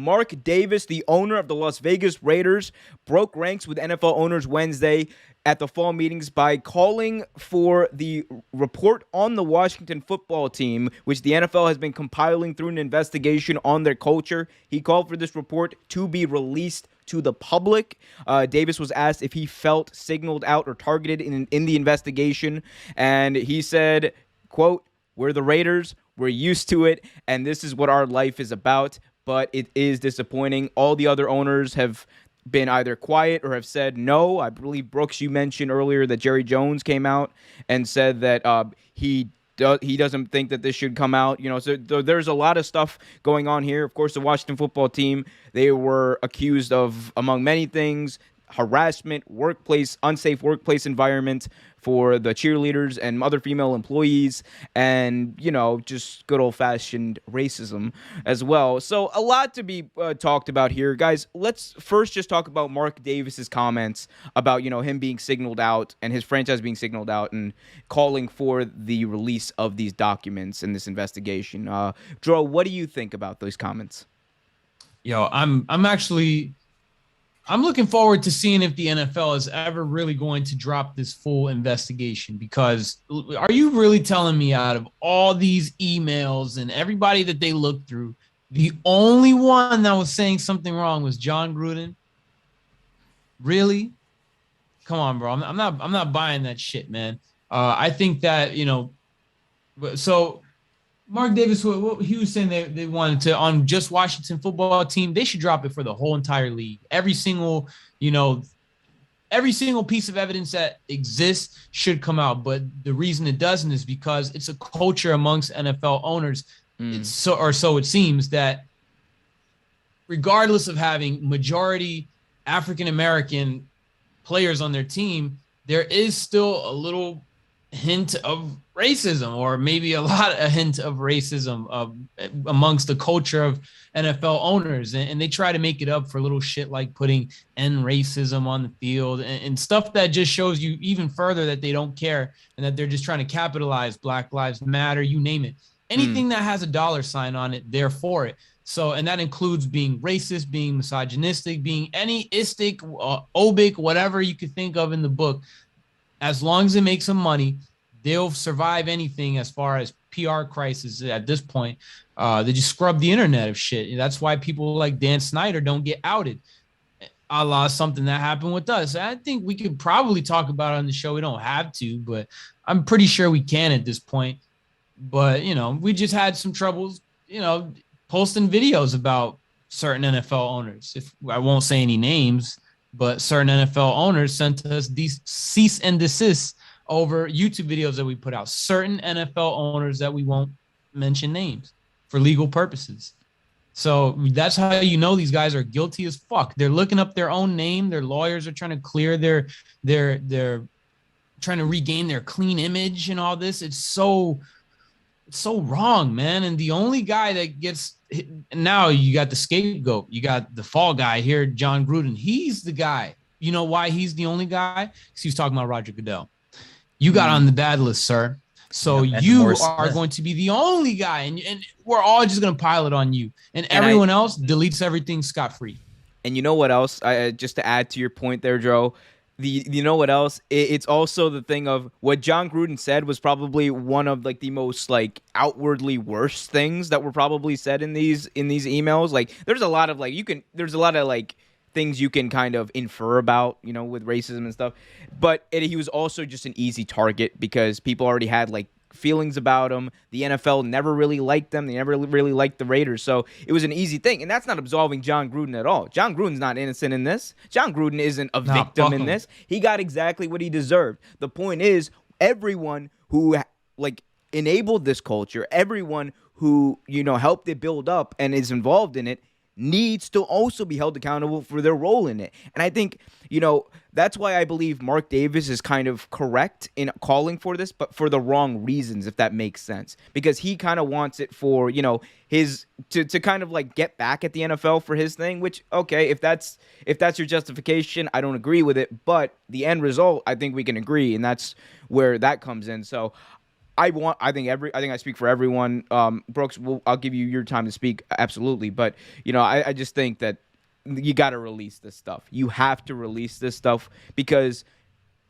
Mark Davis, the owner of the Las Vegas Raiders, broke ranks with NFL owners Wednesday at the fall meetings by calling for the report on the Washington football team, which the NFL has been compiling through an investigation on their culture. He called for this report to be released to the public. Davis was asked if he felt signaled out or targeted in the investigation, and he said, quote, "We're the Raiders. We're used to it, and this is what our life is about, but it is disappointing." All the other owners have been either quiet or have said no. I believe, Brooks, you mentioned earlier that Jerry Jones came out and said that he doesn't think that this should come out. So there's a lot of stuff going on here. Of course, the Washington football team, they were accused of, among many things, harassment, unsafe workplace environment for the cheerleaders and other female employees, and, just good old-fashioned racism as well. So a lot to be talked about here. Guys, let's first just talk about Mark Davis's comments about, him being signaled out and his franchise being signaled out and calling for the release of these documents in this investigation. Dro, what do you think about those comments? Yo, I'm looking forward to seeing if the NFL is ever really going to drop this full investigation, because are you really telling me out of all these emails and everybody that they looked through, the only one that was saying something wrong was John Gruden? Really? Come on, bro. I'm not buying that shit, man. I think that, so Mark Davis, what he was saying, they wanted to, on just Washington football team, they should drop it for the whole entire league. Every single piece of evidence that exists should come out. But the reason it doesn't is because it's a culture amongst NFL owners. So it seems, that regardless of having majority African-American players on their team, there is still a little hint of racism, or maybe a hint of racism amongst the culture of NFL owners. And they try to make it up for little shit like putting end racism on the field and stuff that just shows you even further that they don't care and that they're just trying to capitalize Black Lives Matter, you name it. Anything that has a dollar sign on it, they're for it. So, and that includes being racist, being misogynistic, being any istic, obic, whatever you could think of in the book. As long as it makes them money, they'll survive anything as far as PR crisis at this point. They just scrub the internet of shit. That's why people like Dan Snyder don't get outed, a la something that happened with us. I think we could probably talk about it on the show. We don't have to, but I'm pretty sure we can at this point. But, we just had some troubles, posting videos about certain NFL owners. If I won't say any names, but certain NFL owners sent us these cease and desist over YouTube videos that we put out. Certain NFL owners that we won't mention names for legal purposes. So that's how these guys are guilty as fuck. They're looking up their own name. Their lawyers are trying to clear their trying to regain their clean image and all this. It's so wrong, man. And the only guy that gets hit, now you got the scapegoat. You got the fall guy here, John Gruden. He's the guy. You know why he's the only guy? Because he was talking about Roger Goodell. You got on the bad list, sir. So you are going to be the only guy, and we're all just going to pile it on you. And everyone else deletes everything scot-free. And you know what else? Just to add to your point there, Joe, you know what else? It's also the thing of what John Gruden said was probably one of the most outwardly worst things that were probably said in these emails. There's a lot of things you can kind of infer about, with racism and stuff. But he was also just an easy target because people already had feelings about him. The NFL never really liked them. They never really liked the Raiders. So it was an easy thing. And that's not absolving John Gruden at all. John Gruden's not innocent in this. John Gruden isn't a victim in this. He got exactly what he deserved. The point is, everyone who enabled this culture, everyone who, helped it build up and is involved in it, needs to also be held accountable for their role in it. And I think, that's why I believe Mark Davis is kind of correct in calling for this, but for the wrong reasons, if that makes sense. Because he kind of wants it for, his to kind of get back at the NFL for his thing, which, okay, if that's your justification, I don't agree with it. But the end result, I think we can agree, and that's where that comes in. So I think I speak for everyone. Brooks, I'll give you your time to speak, absolutely. But I just think that you got to release this stuff. You have to release this stuff because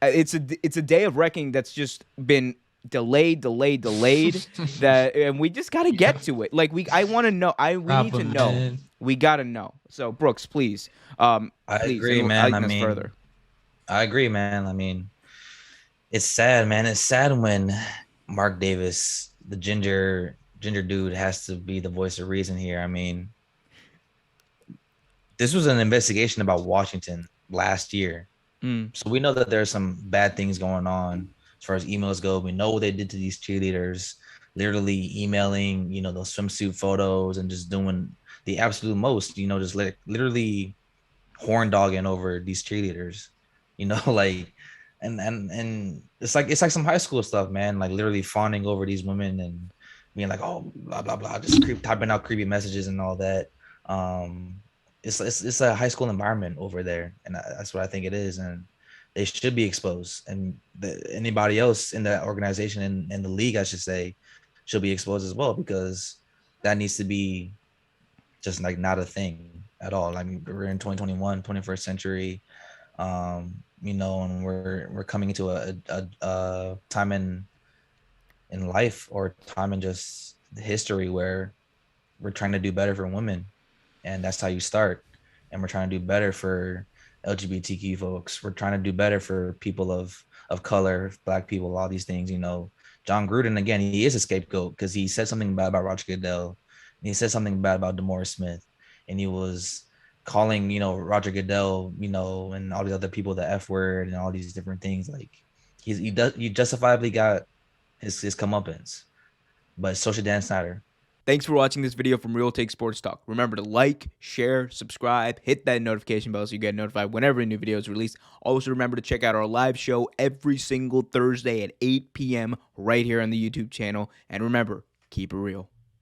it's a day of reckoning that's just been delayed. That and we just got to Yeah, get to it. Like I want to know. We need to problem, know. man. We got to know. So Brooks, please, I please agree, man. I enlighten us mean, further. I agree, man. I mean, it's sad, man. It's sad when Mark Davis, the ginger dude, has to be the voice of reason here. I mean, this was an investigation about Washington last year. Mm. So we know that there's some bad things going on as far as emails go. We know what they did to these cheerleaders, literally emailing, those swimsuit photos and just doing the absolute most, just literally horn dogging over these cheerleaders, like, and it's like some high school stuff, man, like literally fawning over these women and being like, oh, blah blah blah, just typing out creepy messages and all that. um it's a high school environment over there, and that's what I think it is, and they should be exposed, and anybody else in the organization and in the league, I should say, should be exposed as well, because that needs to be just like not a thing at all. I mean, we're in 2021, 21st century, and we're coming into a time in life, or time in just history, where we're trying to do better for women, and that's how you start. And we're trying to do better for LGBTQ folks. We're trying to do better for people of color, Black people, all these things. John Gruden, again, he is a scapegoat because he said something bad about Roger Goodell, and he said something bad about DeMaurice Smith, and he was calling Roger Goodell, and all these other people the F word and all these different things. Like he justifiably got his comeuppance, but so should Dan Snyder. Thanks for watching this video from Real Take Sports Talk. Remember to like, share, subscribe, hit that notification bell so you get notified whenever a new video is released. Also, remember to check out our live show every single Thursday at 8 p.m. right here on the YouTube channel. And remember, keep it real.